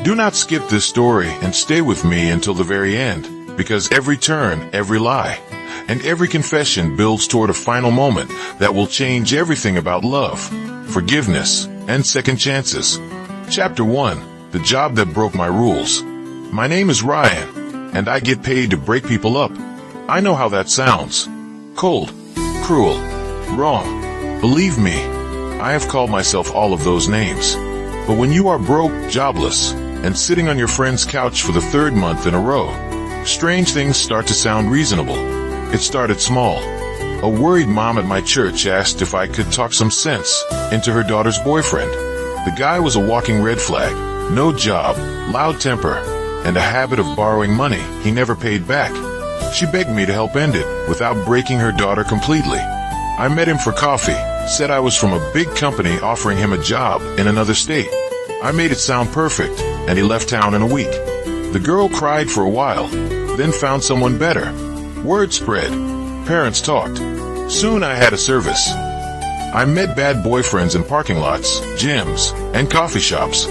Do not skip this story and stay with me until the very end, because every turn, every lie, and every confession builds toward a final moment that will change everything about love, forgiveness, and second chances. Chapter 1. The Job That Broke My Rules. My name is Ryan, and I get paid to break people up. I know how that sounds. Cold, cruel, wrong. Believe me, I have called myself all of those names. But when you are broke, jobless, and sitting on your friend's couch for the third month in a row, strange things start to sound reasonable. It started small. A worried mom at my church asked if I could talk some sense into her daughter's boyfriend. The guy was a walking red flag. No job, loud temper, and a habit of borrowing money he never paid back. She begged me to help end it without breaking her daughter completely. I met him for coffee, said I was from a big company offering him a job in another state. I made it sound perfect, and he left town in a week. The girl cried for a while, then found someone better. Word spread. Parents talked. Soon I had a service. I met bad boyfriends in parking lots, gyms, and coffee shops.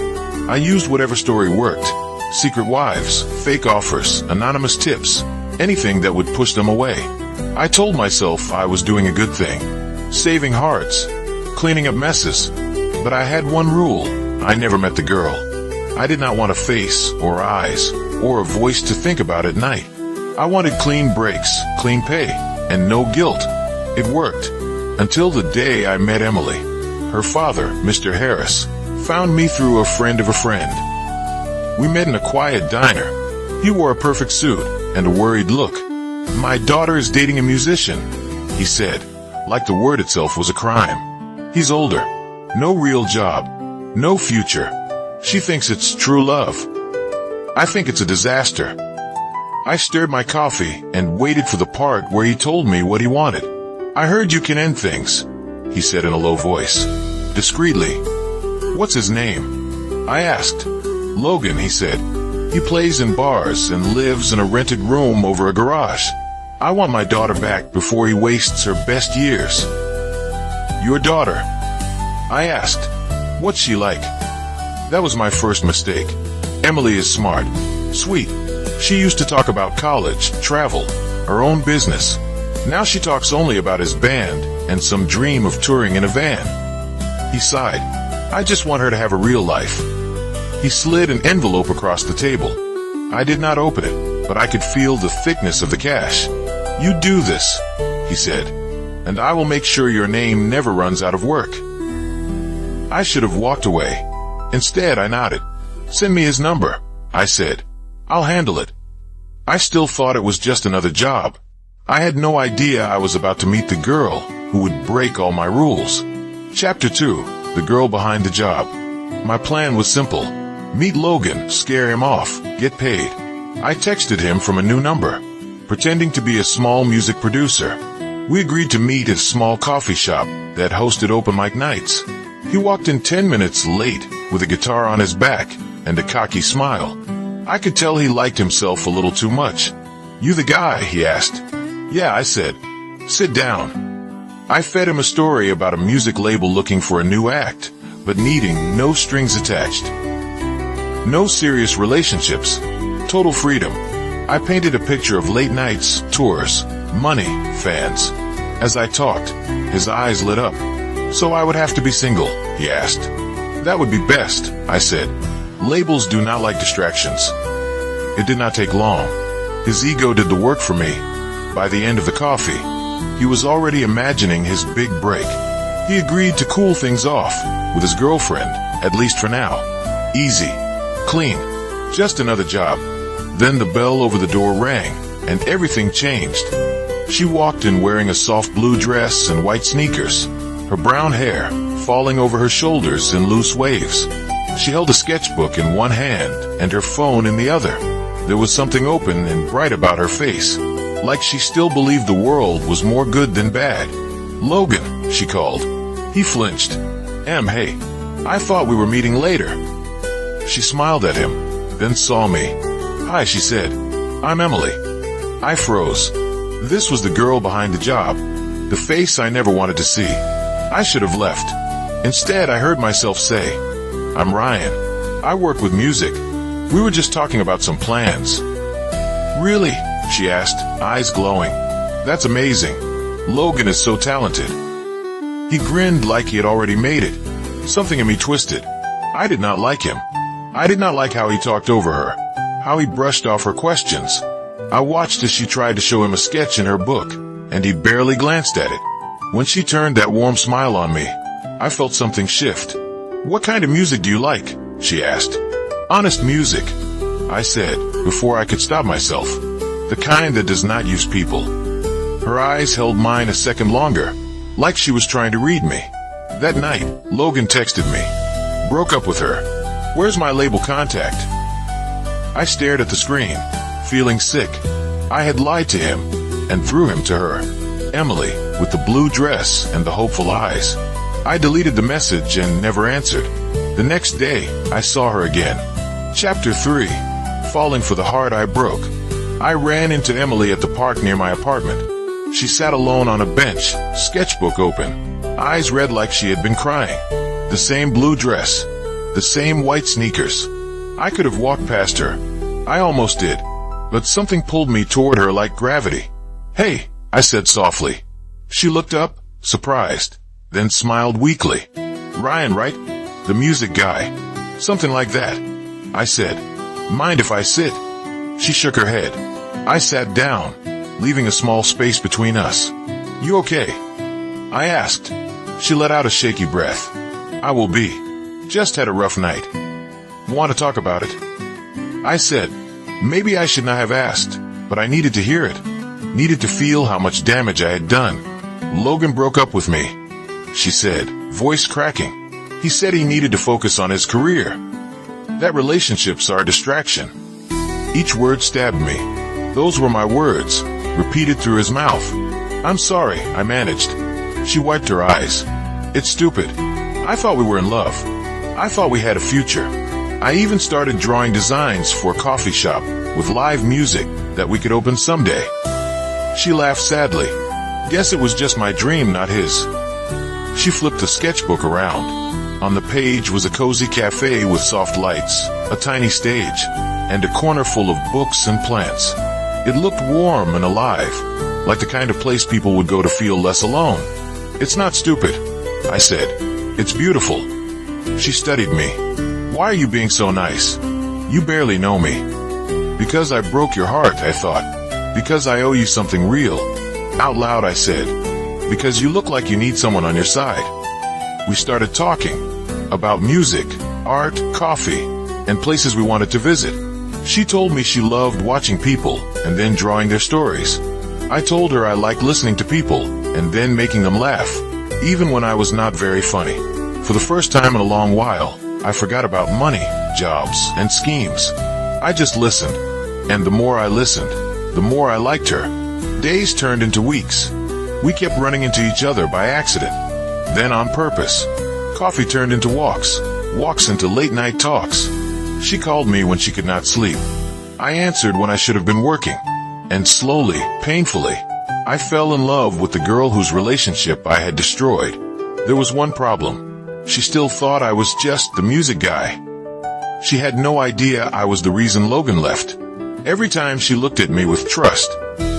I used whatever story worked. Secret wives, fake offers, anonymous tips, anything that would push them away. I told myself I was doing a good thing, saving hearts, cleaning up messes. But I had one rule. I never met the girl. I did not want a face or eyes or a voice to think about at night. I wanted clean breaks, clean pay, and no guilt. It worked. Until the day I met Emily. Her father, Mr. Harris, found me through a friend of a friend. We met in a quiet diner. He wore a perfect suit and a worried look. "My daughter is dating a musician," he said, like the word itself was a crime. "He's older. No real job. No future. She thinks it's true love. I think it's a disaster." I stirred my coffee and waited for the part where he told me what he wanted. "I heard you can end things," he said in a low voice, discreetly. "What's his name?" I asked. "Logan," he said. "He plays in bars and lives in a rented room over a garage. I want my daughter back before he wastes her best years." "Your daughter?" I asked. "What's she like?" That was my first mistake. Emily is smart, sweet. She used to talk about college, travel, her own business. Now she talks only about his band and some dream of touring in a van. He sighed. "I just want her to have a real life." He slid an envelope across the table. I did not open it, but I could feel the thickness of the cash. "You do this," he said, "and I will make sure your name never runs out of work." I should have walked away. Instead, I nodded. "Send me his number," I said. "I'll handle it." I still thought it was just another job. I had no idea I was about to meet the girl who would break all my rules. Chapter 2. The Girl Behind the Job. My plan was simple. Meet Logan, scare him off, get paid. I texted him from a new number, pretending to be a small music producer. We agreed to meet at a small coffee shop that hosted open mic nights. He walked in 10 minutes late with a guitar on his back and a cocky smile. I could tell he liked himself a little too much. "You the guy?" he asked. "Yeah," I said. "Sit down." I fed him a story about a music label looking for a new act, but needing no strings attached. No serious relationships. Total freedom. I painted a picture of late nights, tours, money, fans. As I talked, his eyes lit up. "So I would have to be single?" he asked. "That would be best," I said. "Labels do not like distractions." It did not take long. His ego did the work for me. By the end of the coffee, he was already imagining his big break. He agreed to cool things off with his girlfriend, at least for now. Easy. Clean. Just another job. Then the bell over the door rang, and everything changed. She walked in wearing a soft blue dress and white sneakers, her brown hair falling over her shoulders in loose waves. She held a sketchbook in one hand and her phone in the other. There was something open and bright about her face, like she still believed the world was more good than bad. "Logan," she called. He flinched. Hey, I thought we were meeting later." She smiled at him, then saw me. "Hi," she said. "I'm Emily." I froze. This was the girl behind the job, the face I never wanted to see. I should have left. Instead, I heard myself say, "I'm Ryan. I work with music. We were just talking about some plans. Really? She asked, eyes glowing. That's amazing. Logan is so talented. He grinned like he had already made it. Something in me twisted. I did not like him. I did not like how he talked over her, how he brushed off her questions. I watched as she tried to show him a sketch in her book, and he barely glanced at it. When she turned that warm smile on me, I felt something shift. What kind of music do you like? She asked. Honest music, I said, before I could stop myself. The kind that does not use people. Her eyes held mine a second longer, like she was trying to read me. That night, Logan texted me. Broke up with her. Where's my label contact? I stared at the screen, feeling sick. I had lied to him, and threw him to her. Emily, with the blue dress and the hopeful eyes. I deleted the message and never answered. The next day, I saw her again. Chapter 3. Falling for the heart I broke. I ran into Emily at the park near my apartment. She sat alone on a bench, sketchbook open, eyes red like she had been crying. The same blue dress, the same white sneakers. I could have walked past her. I almost did, but something pulled me toward her like gravity. Hey, I said softly. She looked up, surprised, then smiled weakly. Ryan, right? The music guy. Something like that. I said, mind if I sit? She shook her head. I sat down, leaving a small space between us. You okay? I asked. She let out a shaky breath. I will be. Just had a rough night. Want to talk about it? I said, maybe I should not have asked, but I needed to hear it. Needed to feel how much damage I had done. Logan broke up with me, she said, voice cracking. He said he needed to focus on his career. That relationships are a distraction. Each word stabbed me. Those were my words, repeated through his mouth. I'm sorry, I managed. She wiped her eyes. It's stupid. I thought we were in love. I thought we had a future. I even started drawing designs for a coffee shop with live music that we could open someday. She laughed sadly. Guess it was just my dream, not his. She flipped the sketchbook around. On the page was a cozy cafe with soft lights, a tiny stage, and a corner full of books and plants. It looked warm and alive, like the kind of place people would go to feel less alone. It's not stupid, I said. It's beautiful. She studied me. Why are you being so nice? You barely know me. Because I broke your heart, I thought. Because I owe you something real. Out loud, I said. Because you look like you need someone on your side. We started talking about music, art, coffee, and places we wanted to visit. She told me she loved watching people and then drawing their stories. I told her I liked listening to people and then making them laugh, even when I was not very funny. For the first time in a long while, I forgot about money, jobs, and schemes. I just listened, and the more I listened, the more I liked her. Days turned into weeks. We kept running into each other by accident, then on purpose. Coffee turned into walks, walks into late-night talks. She called me when she could not sleep. I answered when I should have been working. And slowly, painfully, I fell in love with the girl whose relationship I had destroyed. There was one problem. She still thought I was just the music guy. She had no idea I was the reason Logan left. Every time she looked at me with trust,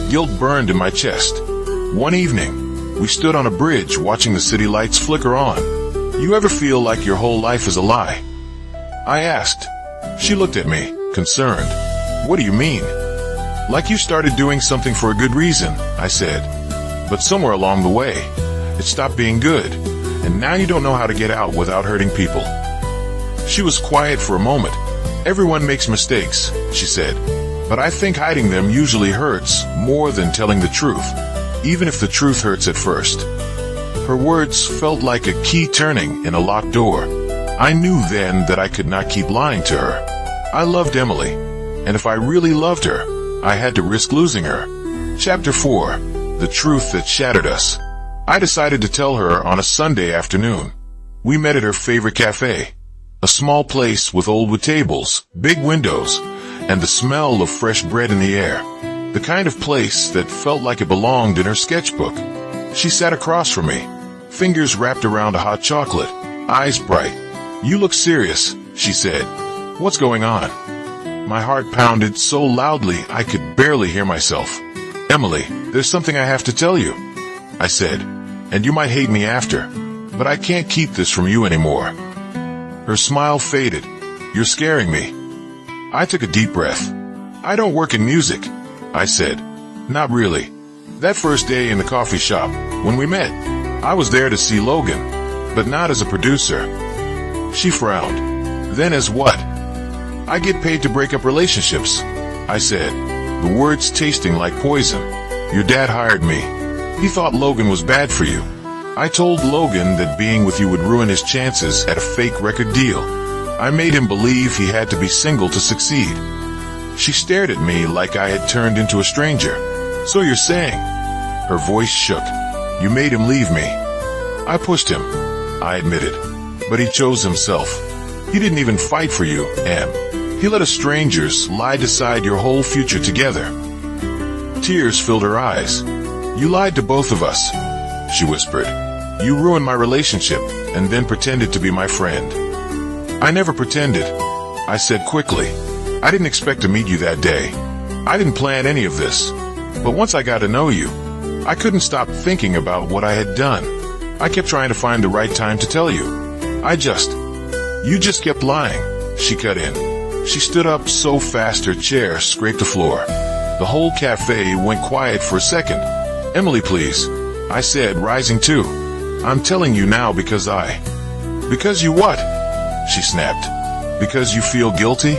guilt burned in my chest. One evening, we stood on a bridge watching the city lights flicker on. You ever feel like your whole life is a lie? I asked. She looked at me, concerned. What do you mean? Like you started doing something for a good reason, I said. But somewhere along the way, it stopped being good, and now you don't know how to get out without hurting people. She was quiet for a moment. Everyone makes mistakes, she said. But I think hiding them usually hurts more than telling the truth, even if the truth hurts at first. Her words felt like a key turning in a locked door. I knew then that I could not keep lying to her. I loved Emily, and if I really loved her, I had to risk losing her. Chapter 4. The Truth That Shattered Us. I decided to tell her on a Sunday afternoon. We met at her favorite cafe, a small place with old wood tables, big windows, and the smell of fresh bread in the air. The kind of place that felt like it belonged in her sketchbook. She sat across from me, fingers wrapped around a hot chocolate, eyes bright. You look serious, she said. What's going on? My heart pounded so loudly I could barely hear myself. "Emily, there's something I have to tell you," I said, "and you might hate me after, but I can't keep this from you anymore." Her smile faded. "You're scaring me." I took a deep breath. "I don't work in music," I said. "Not really. That first day in the coffee shop, when we met, I was there to see Logan, but not as a producer." She frowned. "Then as what?" "I get paid to break up relationships," I said, the words tasting like poison. "Your dad hired me. He thought Logan was bad for you. I told Logan that being with you would ruin his chances at a fake record deal. I made him believe he had to be single to succeed." She stared at me like I had turned into a stranger. "So you're saying?" Her voice shook. "You made him leave me." "I pushed him," I admitted. "But he chose himself. He didn't even fight for you, Em. He let a stranger's lie decide your whole future together." Tears filled her eyes. "You lied to both of us," she whispered. "You ruined my relationship and then pretended to be my friend." "I never pretended," I said quickly. "I didn't expect to meet you that day. I didn't plan any of this. But once I got to know you, I couldn't stop thinking about what I had done. I kept trying to find the right time to tell you. You just kept lying," she cut in. She stood up so fast her chair scraped the floor. The whole cafe went quiet for a second. "Emily, please," I said, rising too. "I'm telling you now because Because you what?" she snapped. "Because you feel guilty?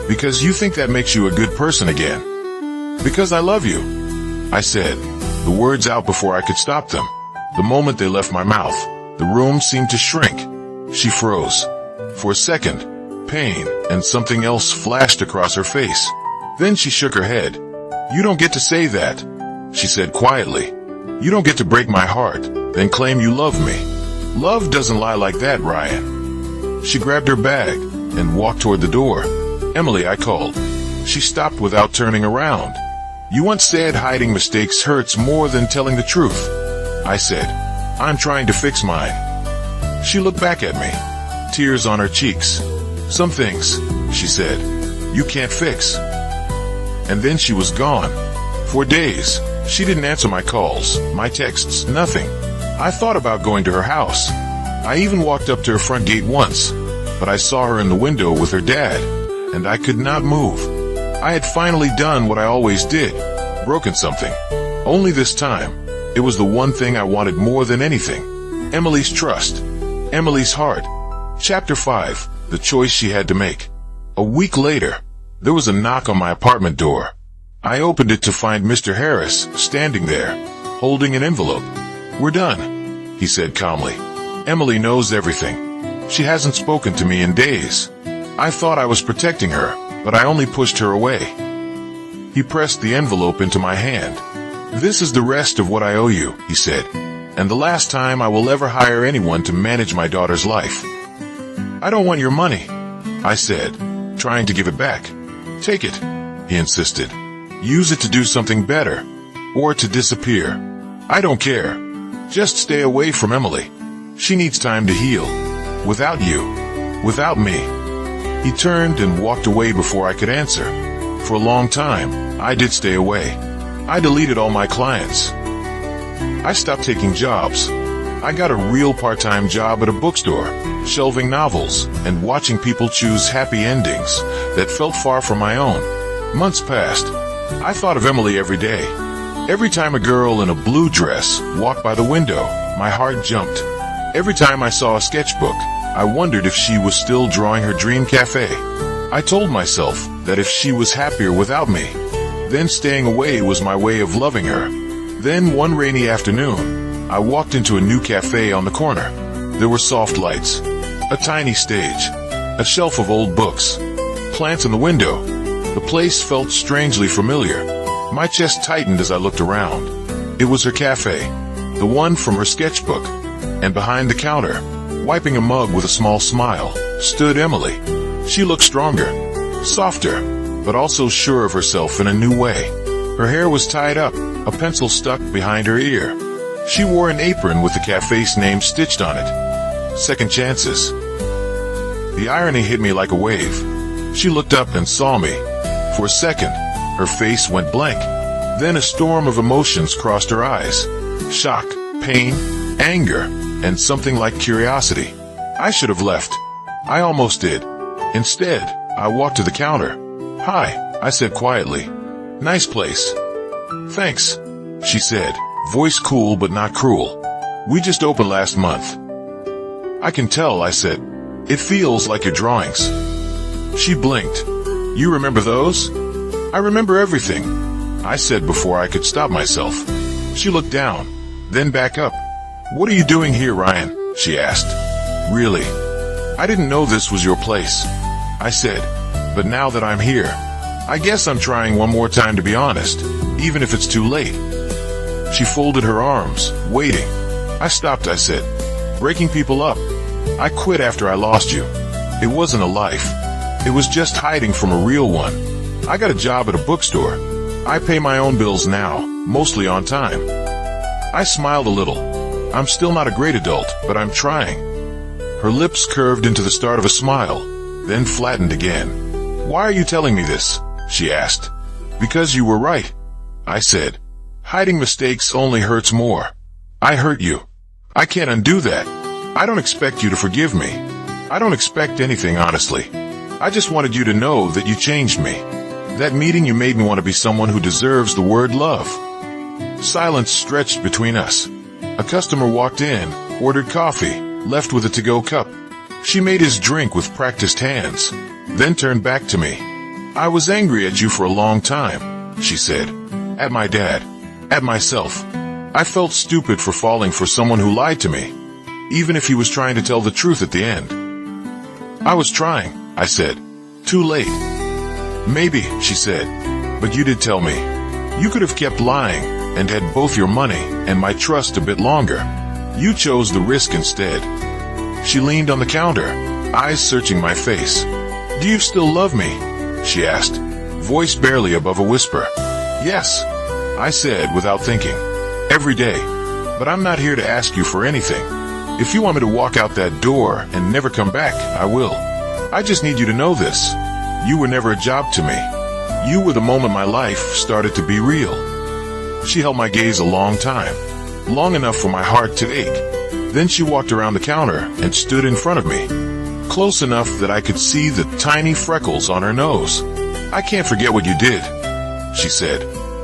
Because you think that makes you a good person again?" "Because I love you," I said, the words out before I could stop them. The moment they left my mouth, the room seemed to shrink. She froze. For a second, pain and something else flashed across her face. Then she shook her head. "You don't get to say that," she said quietly. "You don't get to break my heart, then claim you love me. Love doesn't lie like that, Ryan." She grabbed her bag and walked toward the door. "Emily," I called. She stopped without turning around. "You once said hiding mistakes hurts more than telling the truth," I said. "I'm trying to fix mine." She looked back at me, tears on her cheeks. "Some things," she said, "you can't fix." And then she was gone. For days, she didn't answer my calls, my texts, nothing. I thought about going to her house. I even walked up to her front gate once, but I saw her in the window with her dad, and I could not move. I had finally done what I always did, broken something. Only this time, it was the one thing I wanted more than anything. Emily's trust. Emily's heart. Chapter 5. The choice she had to make. A week later, there was a knock on my apartment door. I opened it to find Mr. Harris standing there, holding an envelope. "We're done," he said calmly. "Emily knows everything. She hasn't spoken to me in days." I thought I was protecting her, but I only pushed her away. He pressed the envelope into my hand. "This is the rest of what I owe you," he said, "and the last time I will ever hire anyone to manage my daughter's life." "I don't want your money," I said, trying to give it back. "Take it," he insisted. "Use it to do something better, or to disappear. I don't care. Just stay away from Emily. She needs time to heal. Without you. Without me." He turned and walked away before I could answer. For a long time, I did stay away. I deleted all my clients. I stopped taking jobs. I got a real part-time job at a bookstore, shelving novels and watching people choose happy endings that felt far from my own. Months passed. I thought of Emily every day. Every time a girl in a blue dress walked by the window, my heart jumped. Every time I saw a sketchbook, I wondered if she was still drawing her dream cafe. I told myself that if she was happier without me, then staying away was my way of loving her. Then one rainy afternoon, I walked into a new cafe on the corner. There were soft lights, a tiny stage, a shelf of old books, plants in the window. The place felt strangely familiar. My chest tightened as I looked around. It was her cafe, the one from her sketchbook, and behind the counter, wiping a mug with a small smile, stood Emily. She looked stronger, softer, but also sure of herself in a new way. Her hair was tied up, a pencil stuck behind her ear. She wore an apron with the cafe's name stitched on it. Second chances. The irony hit me like a wave. She looked up and saw me. For a second, her face went blank. Then a storm of emotions crossed her eyes. Shock, pain, anger, and something like curiosity. I should have left. I almost did. Instead, I walked to the counter. "Hi," I said quietly. "Nice place." "Thanks," she said, voice cool but not cruel. "We just opened last month." "I can tell," I said. "It feels like your drawings." She blinked. "You remember those?" "I remember everything," I said before I could stop myself. She looked down, then back up. "What are you doing here, Ryan?" she asked. "Really? I didn't know this was your place," I said. "But now that I'm here, I guess I'm trying one more time to be honest, even if it's too late." She folded her arms, waiting. "I stopped," I said. "Breaking people up. I quit after I lost you. It wasn't a life. It was just hiding from a real one. I got a job at a bookstore. I pay my own bills now, mostly on time." I smiled a little. "I'm still not a great adult, but I'm trying." Her lips curved into the start of a smile, then flattened again. "Why are you telling me this?" she asked. "Because you were right," I said. "Hiding mistakes only hurts more. I hurt you. I can't undo that. I don't expect you to forgive me. I don't expect anything, honestly. I just wanted you to know that you changed me. That meeting, you made me want to be someone who deserves the word love." Silence stretched between us. A customer walked in, ordered coffee, left with a to-go cup. She made his drink with practiced hands, then turned back to me. "I was angry at you for a long time," she said. "At my dad. At myself. I felt stupid for falling for someone who lied to me, even if he was trying to tell the truth at the end." "I was trying," I said. "Too late." "Maybe," she said, "but you did tell me. You could have kept lying and had both your money and my trust a bit longer. You chose the risk instead." She leaned on the counter, eyes searching my face. "Do you still love me?" she asked, voice barely above a whisper. "Yes," I said without thinking. "Every day. But I'm not here to ask you for anything. If you want me to walk out that door and never come back, I will. I just need you to know this. You were never a job to me. You were the moment my life started to be real." She held my gaze a long time, long enough for my heart to ache. Then she walked around the counter and stood in front of me, close enough that I could see the tiny freckles on her nose. "I can't forget what you did," she said,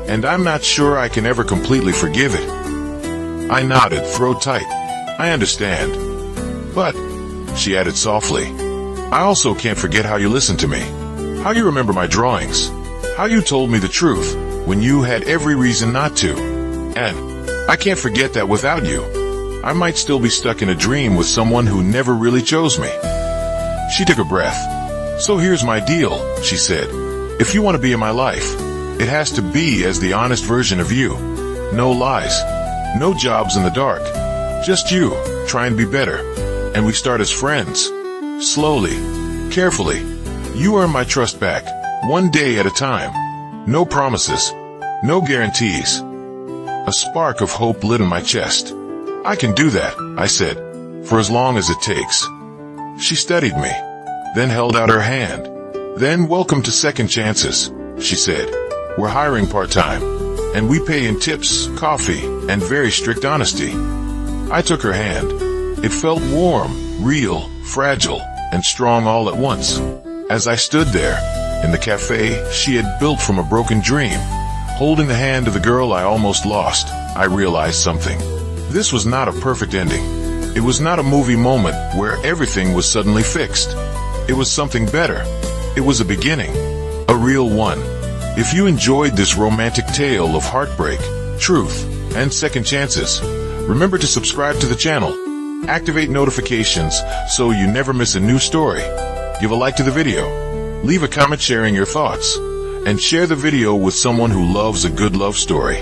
"and I'm not sure I can ever completely forgive it." I nodded, throat tight. "I understand. But," she added softly, "I also can't forget how you listened to me. How you remember my drawings. How you told me the truth when you had every reason not to. And I can't forget that without you, I might still be stuck in a dream with someone who never really chose me." She took a breath. "So here's my deal," she said. "If you want to be in my life, it has to be as the honest version of you. No lies. No jobs in the dark. Just you, trying to be better. And we start as friends. Slowly. Carefully. You earn my trust back. One day at a time. No promises. No guarantees." A spark of hope lit in my chest. "I can do that," I said, "for as long as it takes." She studied me, then held out her hand. "Then welcome to Second Chances," she said. "We're hiring part-time, and we pay in tips, coffee, and very strict honesty." I took her hand. It felt warm, real, fragile, and strong all at once. As I stood there, in the cafe she had built from a broken dream, holding the hand of the girl I almost lost, I realized something. This was not a perfect ending. It was not a movie moment where everything was suddenly fixed. It was something better. It was a beginning. A real one. If you enjoyed this romantic tale of heartbreak, truth, and second chances, remember to subscribe to the channel. Activate notifications so you never miss a new story. Give a like to the video. Leave a comment sharing your thoughts. And share the video with someone who loves a good love story.